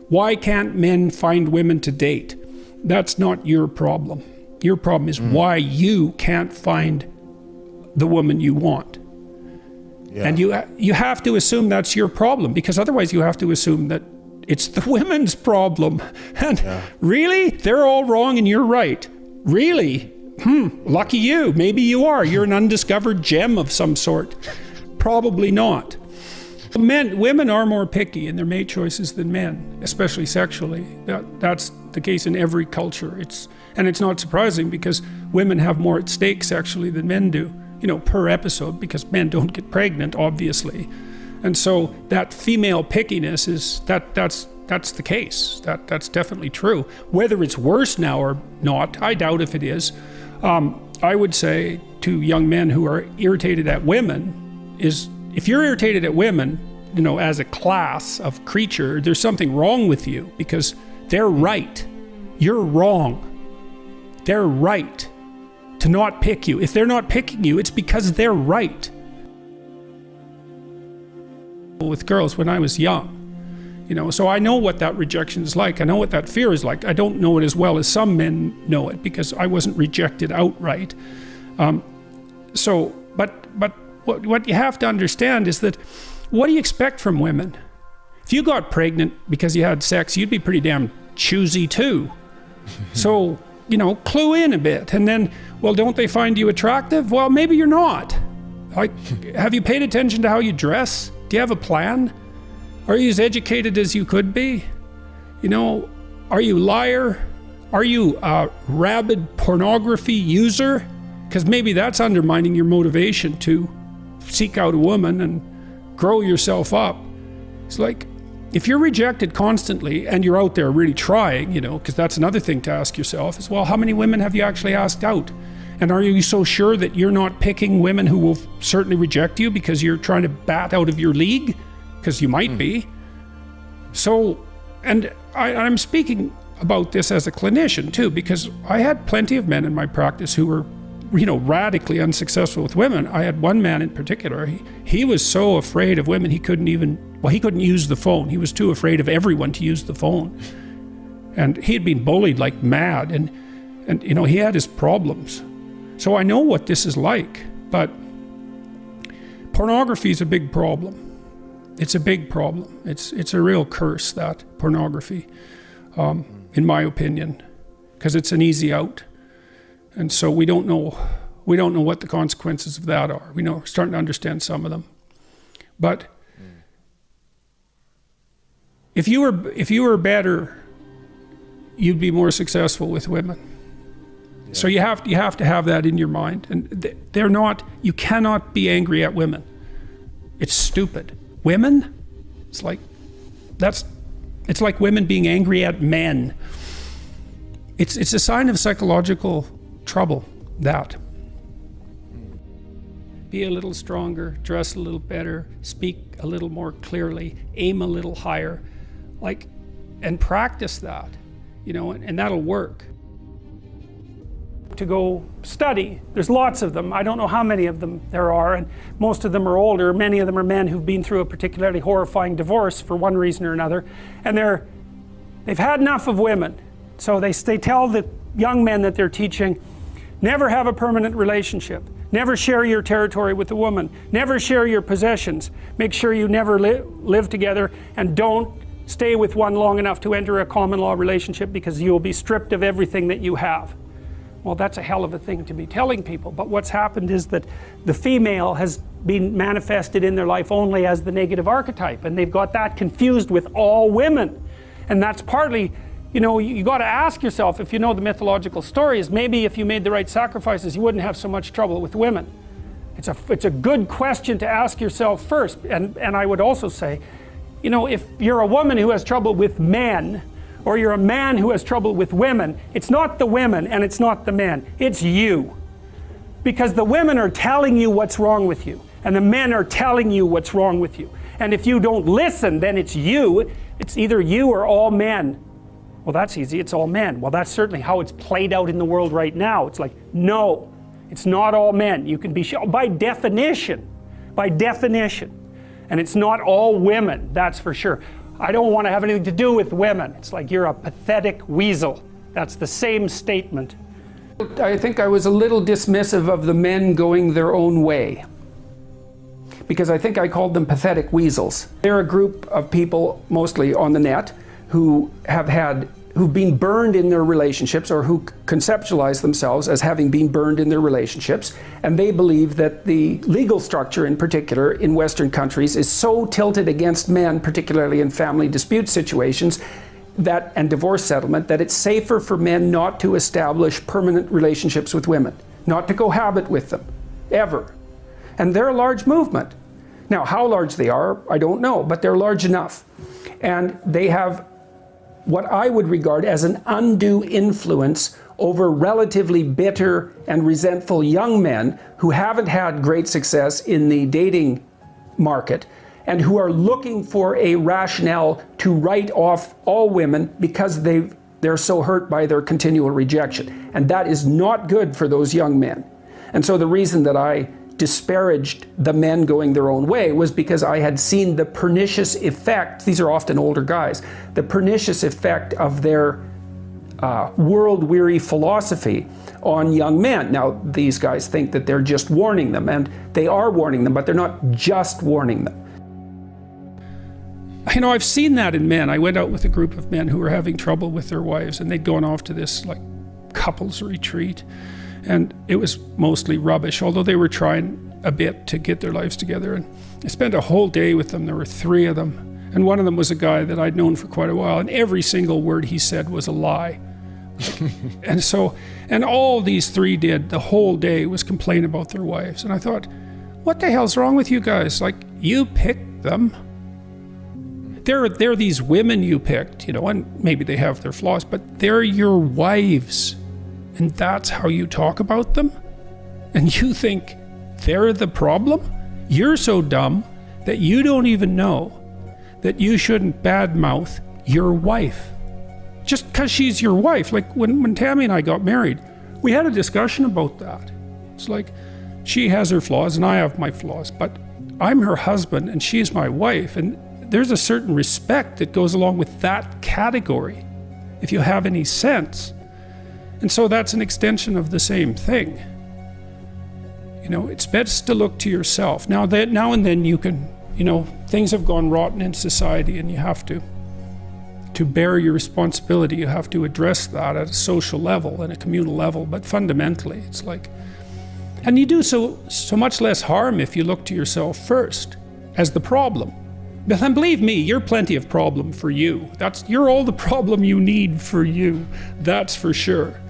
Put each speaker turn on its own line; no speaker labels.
Why can't men find women to date? That's not your problem. Your problem is why you can't find the woman you want. Yeah. And you have to assume that's your problem, because otherwise you have to assume that it's the women's problem. And really? They're all wrong and you're right. Really? Lucky you. Maybe you are. You're an undiscovered gem of some sort. Probably not. Women are more picky in their mate choices than men, especially sexually. That's the case in every culture. And it's not surprising, because women have more at stake sexually than men do, per episode, because men don't get pregnant, obviously. And so that female pickiness that's the case. That's definitely true. Whether it's worse now or not, I doubt if it is. I would say to young men who are irritated at women is, if you're irritated at women, as a class of creature, there's something wrong with you, because they're right. You're wrong. They're right to not pick you. If they're not picking you, it's because they're right. With girls when I was young, so I know what that rejection is like. I know what that fear is like. I don't know it as well as some men know it, because I wasn't rejected outright. But what you have to understand is that, what do you expect from women? If you got pregnant because you had sex, you'd be pretty damn choosy too. So, clue in a bit. And then, well, don't they find you attractive? Well, maybe you're not. Have you paid attention to how you dress? Do you have a plan? Are you as educated as you could be? Are you a liar? Are you a rabid pornography user? Because maybe that's undermining your motivation to seek out a woman and grow yourself up. It's like, if you're rejected constantly and you're out there really trying, because that's another thing to ask yourself is, well, how many women have you actually asked out? And are you so sure that you're not picking women who will certainly reject you because you're trying to bat out of your league? Because you might be. So, and I'm speaking about this as a clinician too, because I had plenty of men in my practice who were radically unsuccessful with women. I had one man in particular, he was so afraid of women, he couldn't use the phone. He was too afraid of everyone to use the phone. And he had been bullied like mad, and he had his problems. So I know what this is like, but pornography is a big problem. It's a big problem. It's a real curse, that pornography, in my opinion, because it's an easy out. And so we don't know what the consequences of that are. We're starting to understand some of them. But if you were better, you'd be more successful with women. Yeah. So you have to have that in your mind. And you cannot be angry at women. It's stupid. Women, it's like women being angry at men. It's a sign of psychological trouble, that. Be a little stronger, dress a little better, speak a little more clearly, aim a little higher, and practice that, and that'll work. To go study, there's lots of them. I don't know how many of them there are, and most of them are older. Many of them are men who've been through a particularly horrifying divorce for one reason or another, and they've had enough of women. So they tell the young men that they're teaching, never have a permanent relationship. Never share your territory with a woman. Never share your possessions. Make sure you never live together, and don't stay with one long enough to enter a common law relationship, because you will be stripped of everything that you have. Well, that's a hell of a thing to be telling people. But what's happened is that the female has been manifested in their life only as the negative archetype, and they've got that confused with all women. And that's partly, you got to ask yourself, if you know the mythological stories, maybe if you made the right sacrifices, you wouldn't have so much trouble with women. It's a good question to ask yourself first. And I would also say, if you're a woman who has trouble with men, or you're a man who has trouble with women, it's not the women and it's not the men, it's you. Because the women are telling you what's wrong with you, and the men are telling you what's wrong with you. And if you don't listen, then it's you. It's either you or all men. Well, that's easy, it's all men. Well, that's certainly how it's played out in the world right now. It's like, no, it's not all men. You can be sure, by definition. And it's not all women, that's for sure. I don't want to have anything to do with women. It's like you're a pathetic weasel. That's the same statement. I think I was a little dismissive of the men going their own way, because I think I called them pathetic weasels. They're a group of people, mostly on the net, who've been burned in their relationships, or who conceptualize themselves as having been burned in their relationships, and they believe that the legal structure in particular in Western countries is so tilted against men, particularly in family dispute situations, and divorce settlement, that it's safer for men not to establish permanent relationships with women, not to cohabit with them, ever. And they're a large movement. Now, how large they are, I don't know, but they're large enough. And they have what I would regard as an undue influence over relatively bitter and resentful young men who haven't had great success in the dating market, and who are looking for a rationale to write off all women because they're so hurt by their continual rejection. And that is not good for those young men. And so the reason that I disparaged the men going their own way was because I had seen the pernicious effect, these are often older guys, the pernicious effect of their world-weary philosophy on young men. Now, these guys think that they're just warning them, and they are warning them, but they're not just warning them. You know, I've seen that in men. I went out with a group of men who were having trouble with their wives, and they'd gone off to this like couples retreat, and it was mostly rubbish, although they were trying a bit to get their lives together. And I spent a whole day with them. There were 3 of them, and one of them was a guy that I'd known for quite a while, and every single word he said was a lie. and all these 3 did the whole day was complain about their wives. And I thought, what the hell's wrong with you guys? Like, you picked them. They're these women you picked, you know, and maybe they have their flaws, but they're your wives. And that's how you talk about them? And you think they're the problem? You're so dumb that you don't even know that you shouldn't badmouth your wife. Just because she's your wife. Like when Tammy and I got married, we had a discussion about that. It's like, she has her flaws and I have my flaws, but I'm her husband and she's my wife. And there's a certain respect that goes along with that category, if you have any sense. And so that's an extension of the same thing. You know, it's best to look to yourself. Now and then you can, you know, things have gone rotten in society, and you have to bear your responsibility. You have to address that at a social level and a communal level. But fundamentally, it's like, and you do so much less harm if you look to yourself first as the problem. And believe me, you're plenty of problem for you. You're all the problem you need for you. That's for sure.